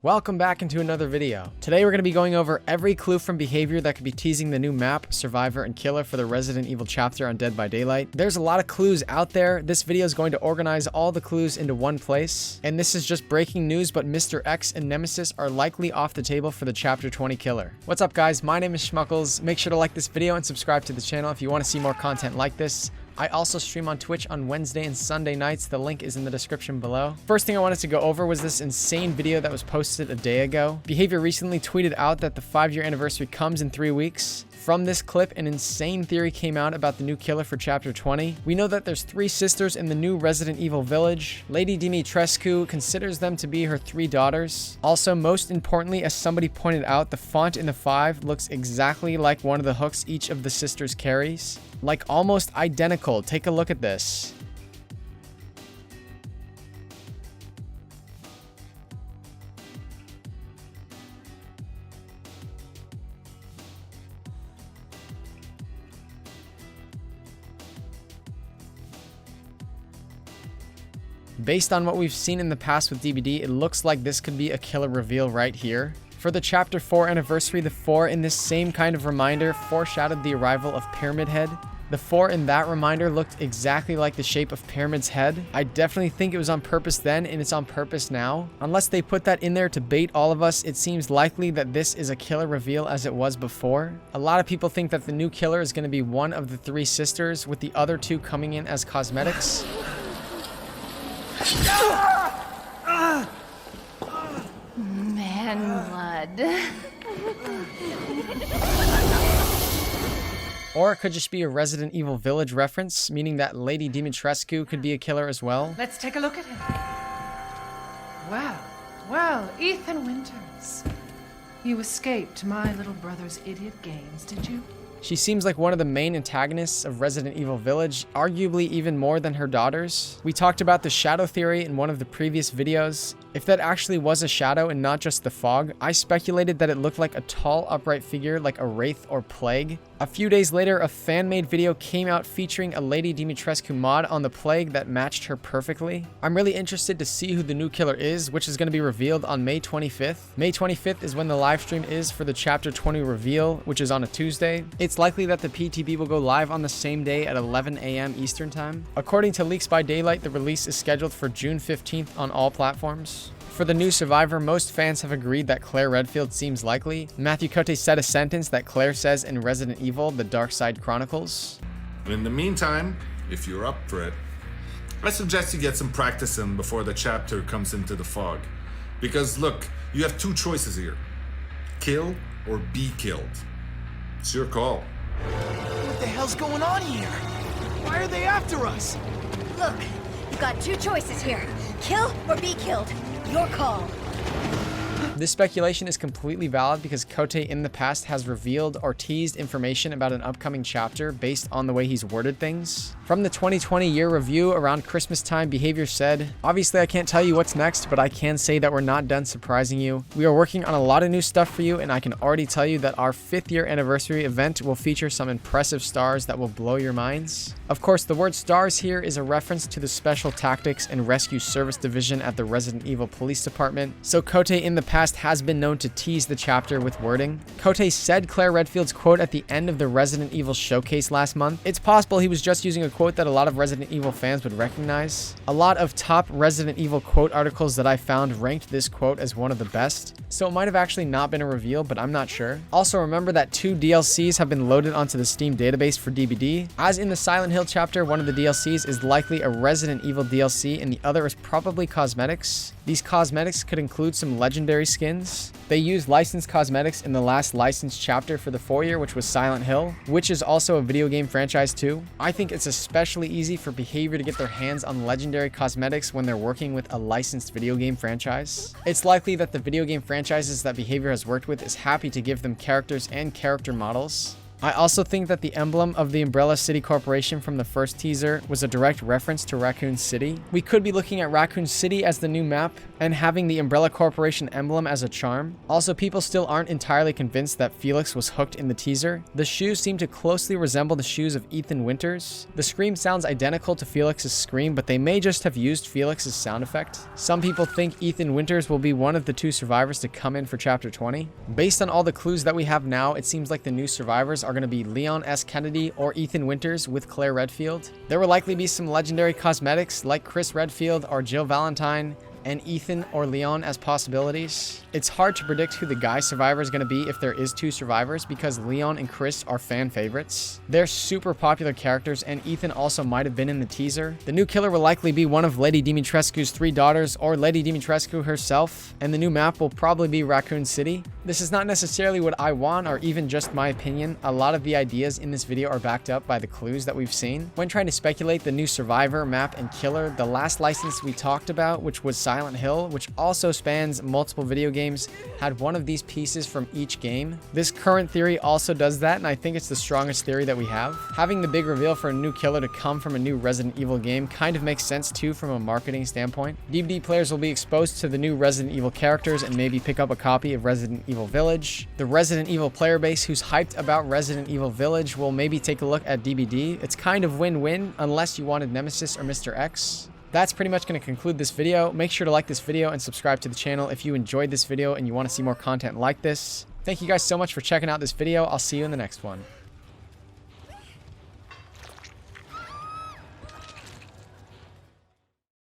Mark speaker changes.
Speaker 1: Welcome back into another video. Today we're going to be going over every clue from behavior that could be teasing the new map, survivor, and killer for the Resident Evil chapter on Dead by Daylight. There's a lot of clues out there. This video is going to organize all the clues into one place. And this is just breaking news, but Mr. X and Nemesis are likely off the table for the chapter 20 killer. What's up guys, my name is Schmuckles. Make sure to like this video and subscribe to the channel if you want to see more content like this. I also stream on Twitch on Wednesday and Sunday nights. The link is in the description below. First thing I wanted to go over was this insane video that was posted a day ago. Behavior recently tweeted out that the 5-year anniversary comes in 3 weeks. From this clip, an insane theory came out about the new killer for Chapter 20. We know that there's 3 sisters in the new Resident Evil village. Lady Dimitrescu considers them to be her 3 daughters. Also, most importantly, as somebody pointed out, the font in the 5 looks exactly like one of the hooks each of the sisters carries. Like almost identical. Take a look at this. Based on what we've seen in the past with DBD, it looks like this could be a killer reveal right here. For the Chapter 4 anniversary, the 4 in this same kind of reminder foreshadowed the arrival of Pyramid Head. The 4 in that reminder looked exactly like the shape of Pyramid's head. I definitely think it was on purpose then, and it's on purpose now. Unless they put that in there to bait all of us, it seems likely that this is a killer reveal as it was before. A lot of people think that the new killer is going to be one of the 3 sisters, with the other 2 coming in as cosmetics.
Speaker 2: Man blood.
Speaker 1: Or it could just be a Resident Evil Village reference, meaning that Lady Dimitrescu could be a killer as well.
Speaker 3: Let's take a look at him. Well, Ethan Winters. You escaped my little brother's idiot games, did you?
Speaker 1: She seems like one of the main antagonists of Resident Evil Village, arguably even more than her daughters. We talked about the shadow theory in one of the previous videos. If that actually was a shadow and not just the fog, I speculated that it looked like a tall, upright figure like a wraith or plague. A few days later, a fan-made video came out featuring a Lady Dimitrescu mod on the plague that matched her perfectly. I'm really interested to see who the new killer is, which is going to be revealed on May 25th. May 25th is when the live stream is for the Chapter 20 reveal, which is on a Tuesday. It's likely that the PTB will go live on the same day at 11 a.m. Eastern Time. According to Leaks by Daylight, the release is scheduled for June 15th on all platforms. For the new survivor, most fans have agreed that Claire Redfield seems likely. Matthew Cote said a sentence that Claire says in Resident Evil: The Dark Side Chronicles.
Speaker 4: In the meantime, if you're up for it, I suggest you get some practice in before the chapter comes into the fog. Because look, you have 2 choices here. Kill or be killed. It's your call.
Speaker 5: What the hell's going on here? Why are they after us?
Speaker 2: Look, you've got 2 choices here. Kill or be killed. Your call.
Speaker 1: This speculation is completely valid because Cote in the past has revealed or teased information about an upcoming chapter based on the way he's worded things. From the 2020 year review around Christmas time, Behavior said, "Obviously I can't tell you what's next, but I can say that we're not done surprising you. We are working on a lot of new stuff for you, and I can already tell you that our 5th year anniversary event will feature some impressive stars that will blow your minds." Of course, the word stars here is a reference to the Special Tactics and Rescue Service Division at the Resident Evil Police Department, so Cote in the past has been known to tease the chapter with wording. Cote said Claire Redfield's quote at the end of the Resident Evil showcase last month. It's possible he was just using a quote that a lot of Resident Evil fans would recognize. A lot of top Resident Evil quote articles that I found ranked this quote as one of the best, so it might have actually not been a reveal, but I'm not sure. Also, remember that 2 DLCs have been loaded onto the Steam database for DBD. As in the Silent Hill chapter, one of the DLCs is likely a Resident Evil DLC and the other is probably cosmetics. These cosmetics could include some legendary skins. They used licensed cosmetics in the last licensed chapter for the 4-year, which was Silent Hill, which is also a video game franchise too. I think it's especially easy for Behavior to get their hands on legendary cosmetics when they're working with a licensed video game franchise. It's likely that the video game franchises that Behavior has worked with is happy to give them characters and character models. I also think that the emblem of the Umbrella City Corporation from the first teaser was a direct reference to Raccoon City. We could be looking at Raccoon City as the new map and having the Umbrella Corporation emblem as a charm. Also, people still aren't entirely convinced that Felix was hooked in the teaser. The shoes seem to closely resemble the shoes of Ethan Winters. The scream sounds identical to Felix's scream, but they may just have used Felix's sound effect. Some people think Ethan Winters will be one of the 2 survivors to come in for Chapter 20. Based on all the clues that we have now, it seems like the new survivors are going to be Leon S. Kennedy or Ethan Winters with Claire Redfield. There will likely be some legendary cosmetics like Chris Redfield or Jill Valentine, and Ethan or Leon as possibilities. It's hard to predict who the guy survivor is going to be if there is 2 survivors, because Leon and Chris are fan favorites. They're super popular characters, and Ethan also might have been in the teaser. The new killer will likely be one of Lady Dimitrescu's 3 daughters or Lady Dimitrescu herself, and the new map will probably be Raccoon City. This is not necessarily what I want or even just my opinion. A lot of the ideas in this video are backed up by the clues that we've seen. When trying to speculate the new survivor, map, and killer, the last license we talked about, which was Silent Hill, which also spans multiple video games, had one of these pieces from each game. This current theory also does that, and I think it's the strongest theory that we have. Having the big reveal for a new killer to come from a new Resident Evil game kind of makes sense too from a marketing standpoint. DVD players will be exposed to the new Resident Evil characters and maybe pick up a copy of Resident Evil Village. The Resident Evil player base who's hyped about Resident Evil Village will maybe take a look at DBD. It's kind of win-win unless you wanted Nemesis or Mr. X. That's pretty much going to conclude this video. Make sure to like this video and subscribe to the channel if you enjoyed this video and you want to see more content like this. Thank you guys so much for checking out this video. I'll see you in the next one.